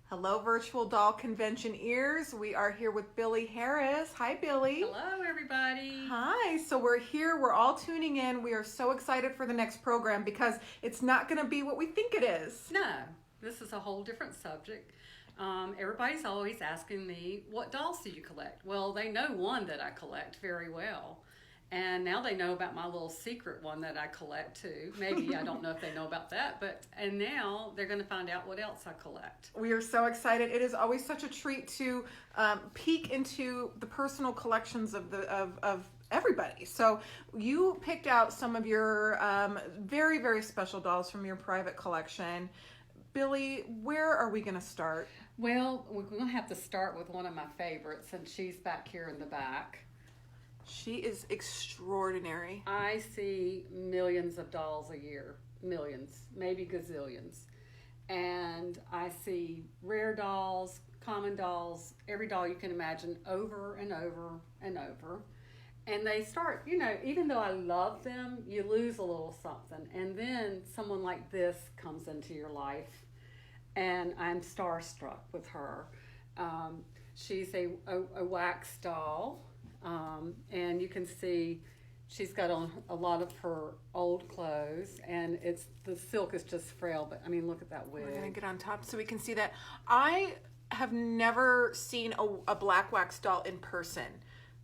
Hello, virtual doll convention ears. We are here with Billye Harris. Hi, Billye. Hello, everybody. Hi. So we're here. We're all tuning in. We are so excited for the next program because it's not going to be what we think it is. No, this is a whole different subject. Everybody's always asking me, what dolls do you collect? Well, they know one that I collect very well. And now they know about my little secret one that I collect too. Maybe, I don't know if they know about that, and now they're going to find out what else I collect. We are so excited. It is always such a treat to peek into the personal collections of everybody. So you picked out some of your very, very special dolls from your private collection. Billye, where are we going to start? Well, we're going to have to start with one of my favorites, and she's back here in the back. She is extraordinary. I see millions of dolls a year. Millions, maybe gazillions. And I see rare dolls, common dolls, every doll you can imagine over and over and over. And they start, even though I love them, you lose a little something. And then someone like this comes into your life, and I'm starstruck with her. She's a wax doll. And you can see she's got on a lot of her old clothes, and the silk is just frail, but I mean, look at that wig. We're going to get on top so we can see that. I have never seen a black wax doll in person.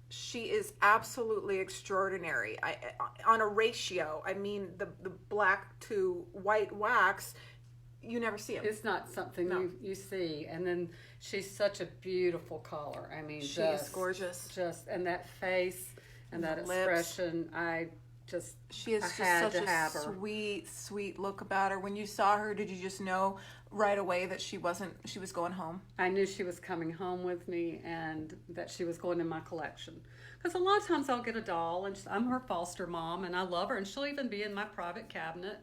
She is absolutely extraordinary. On a ratio, I mean, the black to white wax, you never see them. It's not something you see. And then she's such a beautiful color. I mean, she is gorgeous. And that face and that expression, she has such a sweet look about her. When you saw her, did you just know right away that she was going home? I knew she was coming home with me and that she was going in my collection. Because a lot of times I'll get a doll, and I'm her foster mom, and I love her, and she'll even be in my private cabinet.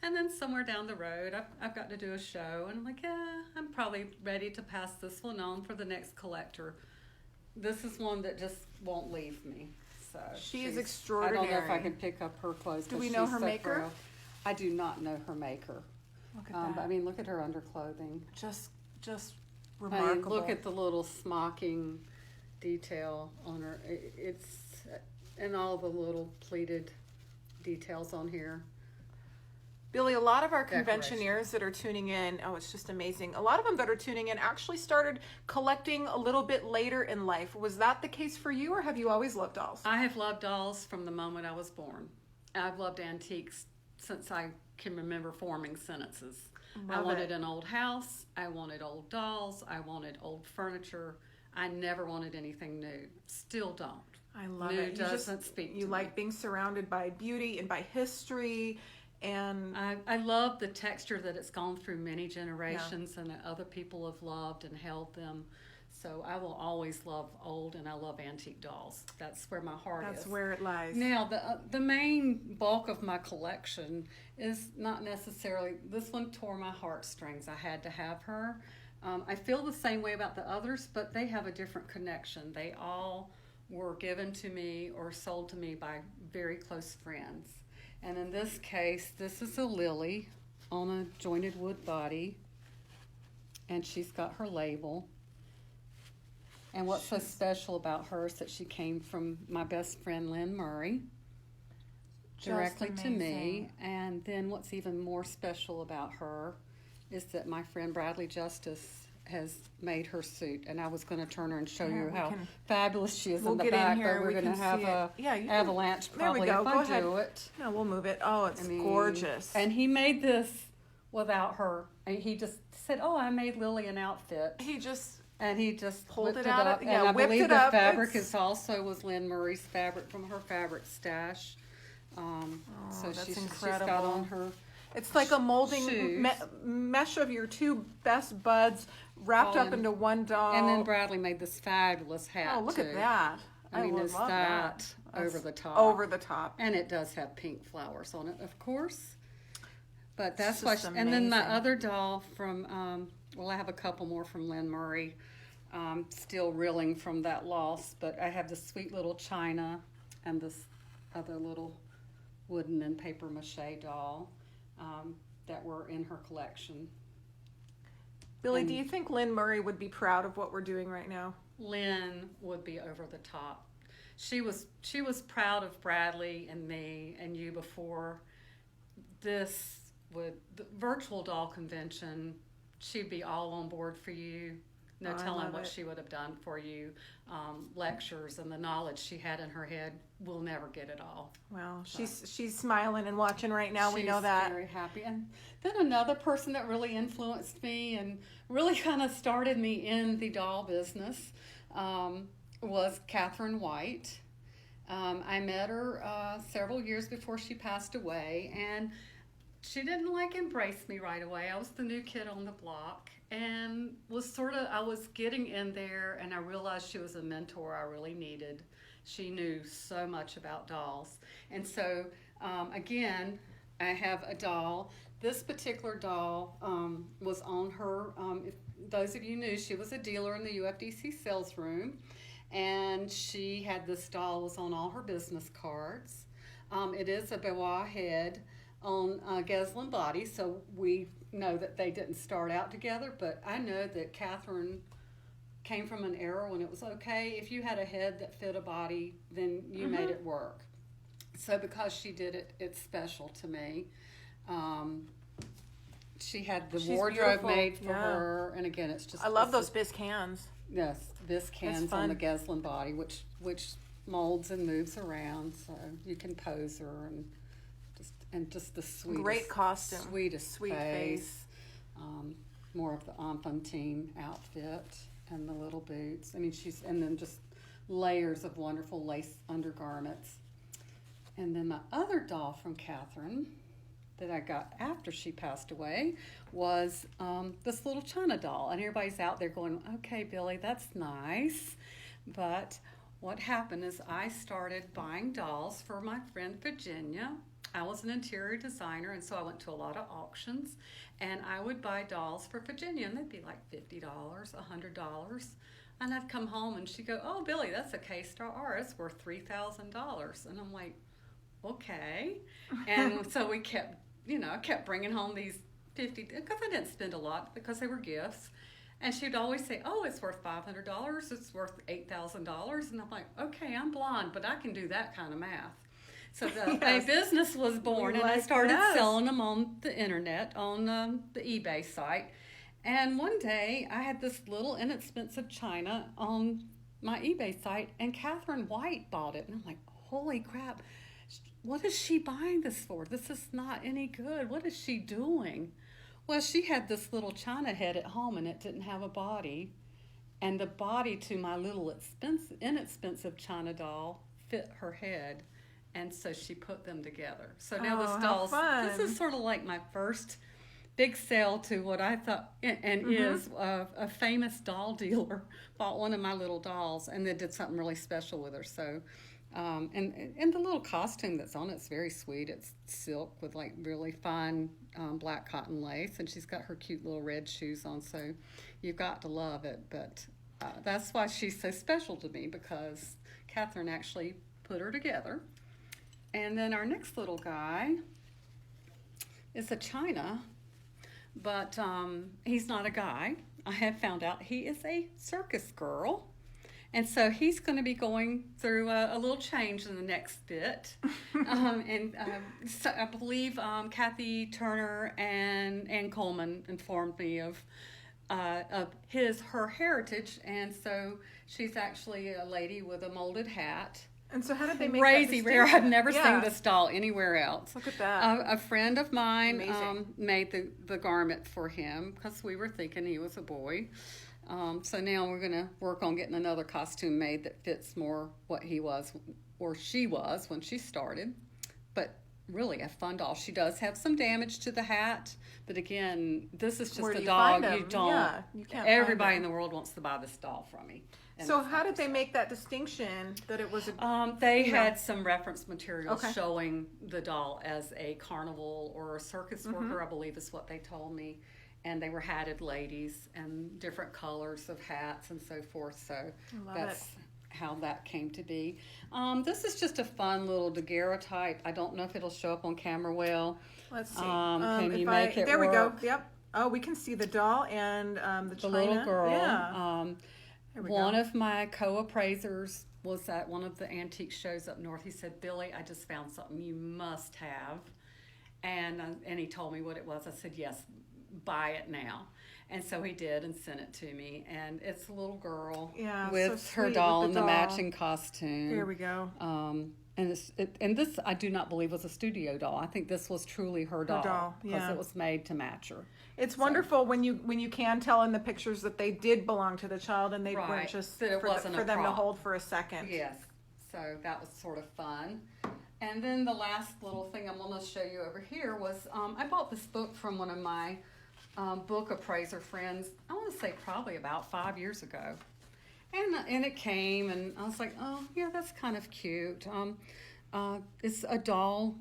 And then somewhere down the road, I've got to do a show, and I'm like, yeah, I'm probably ready to pass this one on for the next collector. This is one that just won't leave me. So she is extraordinary. I don't know if I can pick up her clothes. Do we know her maker? Frail. I do not know her maker. Look at that. But I mean, look at her underclothing. Just remarkable. I mean, look at the little smocking detail on her. And all the little pleated details on here. Billye, a lot of our conventioneers that are tuning in, it's just amazing. A lot of them that are tuning in actually started collecting a little bit later in life. Was that the case for you, or have you always loved dolls? I have loved dolls from the moment I was born. I've loved antiques since I can remember forming sentences. I wanted an old house. I wanted old dolls. I wanted old furniture. I never wanted anything new. Still don't. I love new it. Doesn't speak to you me. like being surrounded by beauty and by history. And I love the texture that it's gone through many generations, and that other people have loved and held them. So I will always love old, and I love antique dolls. That's where my heart is. That's where it lies. Now, the main bulk of my collection is not necessarily, this one tore my heartstrings. I had to have her. I feel the same way about the others, but they have a different connection. They all were given to me or sold to me by very close friends. And in this case, this is a lily on a jointed wood body, and she's got her label. And what's so special about her is that she came from my best friend Lynn Murray, directly to me. And then what's even more special about her is that my friend Bradley Justice has made her suit, and I was going to turn her and show you how fabulous she is in the back, but we're going to have a avalanche probably if I do it. No, we'll move it. Oh, it's gorgeous. And he made this without her. And he just said, "Oh, I made Lily an outfit." He just pulled it out. Up. And I believe the fabric was Lynn Murray's fabric from her fabric stash. So that's incredible. She's got on her. It's like a molding mesh of your two best buds wrapped up into one doll. And then Bradley made this fabulous hat. Oh, look at that. I mean, is that over the top? Over the top. And it does have pink flowers on it, of course. But that's why. Amazing. And then my other doll from, I have a couple more from Lynn Murray. Still reeling from that loss, but I have this sweet little china and this other little wooden and paper mache doll that were in her collection. Billye, And do you think Lynn Murray would be proud of what we're doing right now? Lynn would be over the top. She was proud of Bradley and me and you before this the virtual doll convention. She'd be all on board for you. No telling what she would have done for you. Lectures and the knowledge she had in her head, we'll never get it all. Well, she's smiling and watching right now. We know that. She's very happy. And then another person that really influenced me and really kind of started me in the doll business was Catherine White. I met her several years before she passed away, and she didn't embrace me right away. I was the new kid on the block, and I was getting in there, and I realized she was a mentor I really needed. She knew so much about dolls. And so, again, I have a doll. This particular doll was on her, if those of you knew, she was a dealer in the UFDC sales room, and she had this doll was on all her business cards. It is a Billye head on Geslin body, so we know that they didn't start out together, but I know that Catherine came from an era when it was okay. If you had a head that fit a body, then you made it work. So because she did it, it's special to me. She had the wardrobe beautiful. Made for her, and again, it's just... I love those bisque hands. Yes, bisque hands on the Geslin body, which molds and moves around, so you can pose her and just the sweetest, great costume, sweet face. More of the enfantine outfit and the little boots. I mean, and then just layers of wonderful lace undergarments. And then my other doll from Catherine that I got after she passed away was this little China doll. And everybody's out there going, okay, Billye, that's nice. But what happened is I started buying dolls for my friend Virginia. I was an interior designer, and so I went to a lot of auctions, and I would buy dolls for Virginia, and they'd be like $50, $100. And I'd come home, and she'd go, oh, Billye, that's a K-Star R. It's worth $3,000. And I'm like, okay. And so we kept, I kept bringing home these 50, because I didn't spend a lot, because they were gifts. And she'd always say, oh, it's worth $500, it's worth $8,000. And I'm like, okay, I'm blonde, but I can do that kind of math. So a business was born, and I started selling them on the internet, on the eBay site. And one day, I had this little inexpensive china on my eBay site, and Catherine White bought it. And I'm like, holy crap, what is she buying this for? This is not any good. What is she doing? Well, she had this little china head at home, and it didn't have a body. And the body to my little inexpensive china doll fit her head. And so she put them together. So now this is sort of like my first big sale to what I thought, and is a famous doll dealer bought one of my little dolls, and they did something really special with her. So, and the little costume that's on it's very sweet. It's silk with really fine black cotton lace, and she's got her cute little red shoes on. So you've got to love it. But that's why she's so special to me, because Catherine actually put her together. And then our next little guy is a China, but he's not a guy. I have found out he is a circus girl. And so he's going to be going through a little change in the next bit. So I believe Kathy Turner and Ann Coleman informed me of her heritage. And so she's actually a lady with a molded hat. And so how did they make crazy that rare? I've never seen this doll anywhere else. Look at that. A friend of mine made the garment for him because we were thinking he was a boy. So now we're going to work on getting another costume made that fits more what he was or she was when she started. But really a fun doll. She does have some damage to the hat, but again, this is just a dog you don't. Yeah, you can't. Everybody in the world wants to buy this doll from me. So how did they make that distinction that it was a... They had some reference materials showing the doll as a carnival or a circus worker, I believe is what they told me. And they were hatted ladies and different colors of hats and so forth. So that's how that came to be. This is just a fun little daguerreotype. I don't know if it'll show up on camera well. Let's see. Can you make it There work? We go. Yep. Oh, we can see the doll and the china. little girl. Yeah. Here we One go. of my co-appraisers was at one of the antique shows up north. He said, "Billye, I just found something you must have." And he told me what it was. I said, "Yes, buy it now." And so he did and sent it to me. And it's a little girl with so her sweet doll with in the the doll. matching costume. Here we go. And this I do not believe was a studio doll. I think this was truly her doll because yeah. it was made to match her. It's wonderful when you can tell in the pictures that they did belong to the child and they weren't Right. just That it for wasn't a them to prop. hold for a second. Yes, so that was sort of fun. And then the last little thing I'm going to show you over here was I bought this book from one of my book appraiser friends, I want to say probably about 5 years ago. And it came, and I was like, oh, yeah, that's kind of cute. It's a doll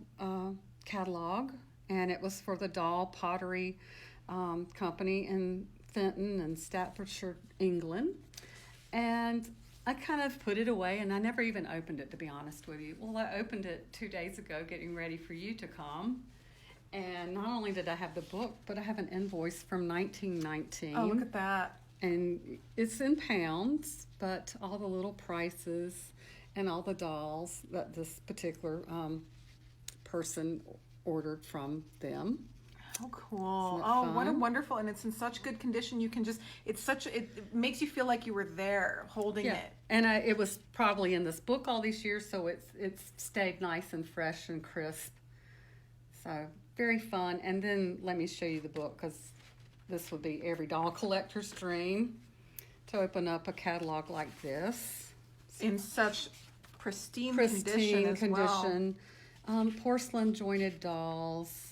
catalog, and it was for the Doll Pottery Company in Fenton and Staffordshire, England. And I kind of put it away, and I never even opened it, to be honest with you. Well, I opened it 2 days ago, getting ready for you to come. And not only did I have the book, but I have an invoice from 1919. Oh, look at that. And it's in pounds, but all the little prices and all the dolls that this particular person ordered from them. Oh, cool. Isn't it Oh, what a fun? wonderful, and it's in such good condition. You can just, it makes you feel like you were there holding Yeah, it. and it was probably in this book all these years, so it's stayed nice and fresh and crisp. So very fun. And then let me show you the book, because this would be every doll collector's dream to open up a catalog like this. In such pristine condition as well. condition. Porcelain jointed dolls.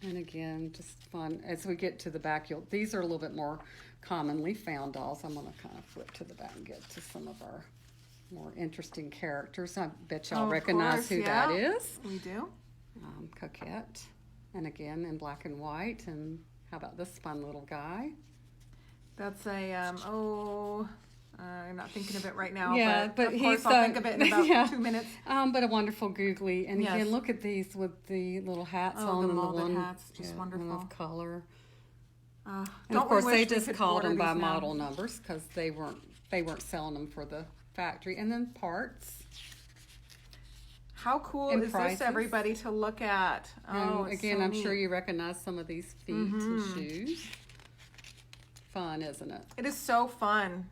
And again, just fun. As we get to the back, these are a little bit more commonly found dolls. I'm going to kind of flip to the back and get to some of our more interesting characters. I bet y'all Of recognize course, who yeah. that is. We do. Coquette. And again, in black and white. And how about this fun little guy? That's a, I'm not thinking of it right now, Yeah, but of course he's, I'll think of it in about yeah. 2 minutes. But a wonderful googly. And Yes. again, look at these with the little hats Oh, on the and the molded one, hats, just wonderful. one of color. And Don't of course, we wish they we just could called order them by these now? model numbers because they weren't selling them for the factory. And then parts. How cool And is prices. this, everybody, to look at? Oh, And it's again, so I'm neat. sure you recognize some of these feet and shoes. Fun, isn't it? It is so fun.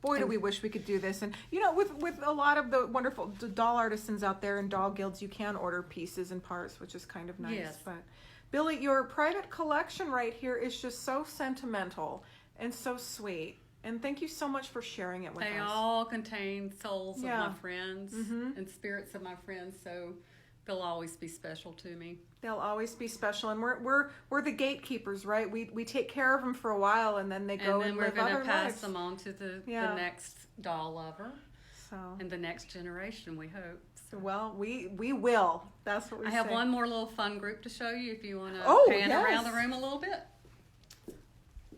Boy, do we wish we could do this. And, you know, with a lot of the wonderful doll artisans out there and doll guilds, you can order pieces and parts, which is kind of nice. Yes. But, Billye, your private collection right here is just so sentimental and so sweet. And thank you so much for sharing it with They us. all contain souls Yeah. of my friends and spirits of my friends, so they'll always be special to me. They'll always be special, and we're the gatekeepers, right? We take care of them for a while, and then they go And then and we're live going other to pass lives. them on to the Yeah. next doll lover So, and the next generation, we hope. So well, we will. That's what we I say. have one more little fun group to show you if you want to Oh, pan yes. around the room a little bit.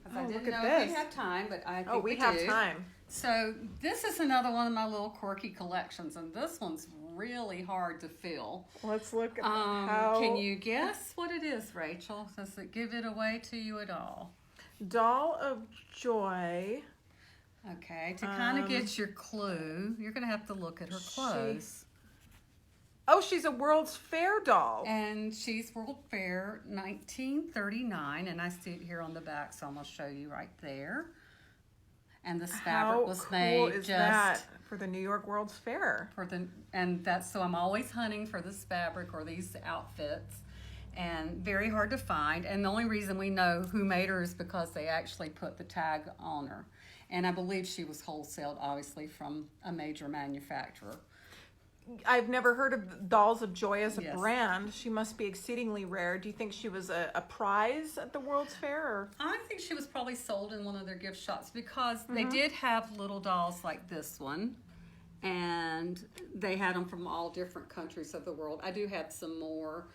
'Cause I Oh, didn't look at know if this. you have time, but I think Oh, we have do. time. So this is another one of my little quirky collections, and this one's really hard to fill. Let's look at how Can you guess what it is, Rachel? Does it give it away to you at all? Doll of Joy. Okay, to kind of get your clue, you're going to have to look at her clothes. Oh, she's a World's Fair doll. And she's World Fair 1939, and I see it here on the back, so I'm going to show you right there. And this How fabric was cool made is just that for the New York World's Fair? so I'm always hunting for this fabric or these outfits, and very hard to find. And the only reason we know who made her is because they actually put the tag on her. And I believe she was wholesaled, obviously, from a major manufacturer. I've never heard of Dolls of Joy as a Yes. brand. She must be exceedingly rare. Do you think she was a prize at the World's Fair? Or? I think she was probably sold in one of their gift shops because they did have little dolls like this one, and they had them from all different countries of the world. I do have some more.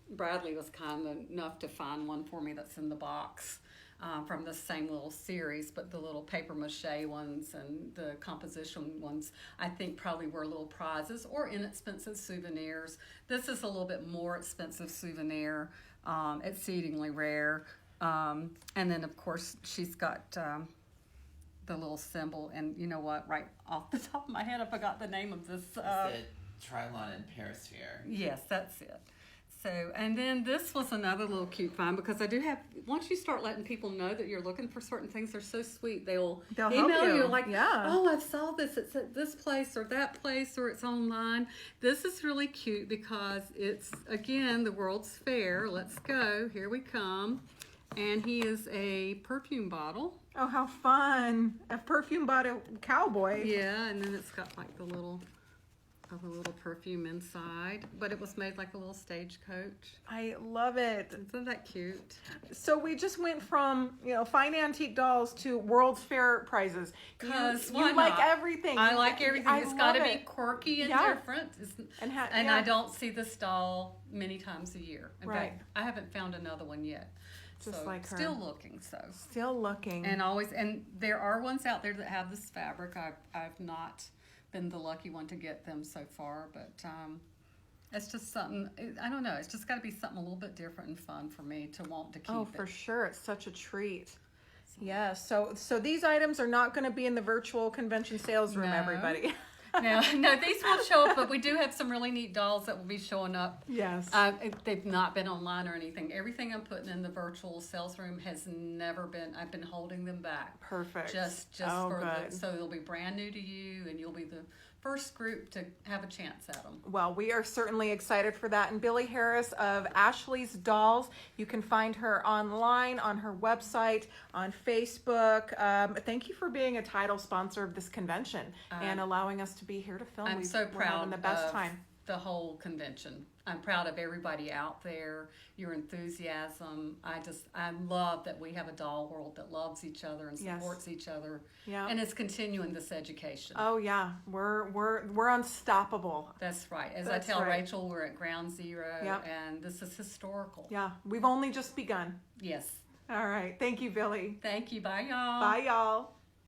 Bradley was kind enough to find one for me that's in the box from the same little series, but the little paper mache ones and the composition ones, I think probably were little prizes or inexpensive souvenirs. This is a little bit more expensive souvenir, exceedingly rare. And then, of course, she's got the little symbol. And you know what? Right off the top of my head, I forgot the name of this. The Trilon and Perisphere. Yes, that's it. So, and then this was another little cute find because I do have, once you start letting people know that you're looking for certain things, they're so sweet. They'll email help you. like, yeah. oh, I saw this. It's at this place or that place or it's online. This is really cute because it's, again, the World's Fair. Let's go. Here we come. And he is a perfume bottle. Oh, how fun. A perfume bottle cowboy. Yeah, and then it's got like the little perfume inside, but it was made like a little stagecoach. I love it. Isn't that cute? So we just went from, fine antique dolls to World's Fair prizes. Because you like everything. I like everything. It's got to be it. quirky and Yeah. different. And yeah. I don't see this doll many times a year. In Right. fact, I haven't found another one yet. Just so like her. Still looking. So Still looking. and there are ones out there that have this fabric. I've not been the lucky one to get them so far, but it's just something, I don't know, it's just got to be something a little bit different and fun for me to want to keep it. For sure. It's such a treat. Yeah, so these items are not going to be in the virtual convention sales room, No. everybody. No, these will show up, but we do have some really neat dolls that will be showing up. Yes. They've not been online or anything. Everything I'm putting in the virtual sales room has never been, I've been holding them back. Perfect. Just so they'll be brand new to you and you'll be the first group to have a chance at them. Well, we are certainly excited for that. And Billye Harris of Ashley's Dolls, you can find her online, on her website, on Facebook. Thank you for being a title sponsor of this convention and allowing us to be here to film. I'm so We're proud having the best of time. the whole convention. I'm proud of everybody out there, your enthusiasm. I love that we have a doll world that loves each other and supports each other. Yeah. And it's continuing this education. Oh yeah, we're unstoppable. That's right. As That's I tell right. Rachel, we're at ground zero and this is historical. Yeah, we've only just begun. Yes. All right. Thank you, Billye. Thank you. Bye, y'all. Bye, y'all.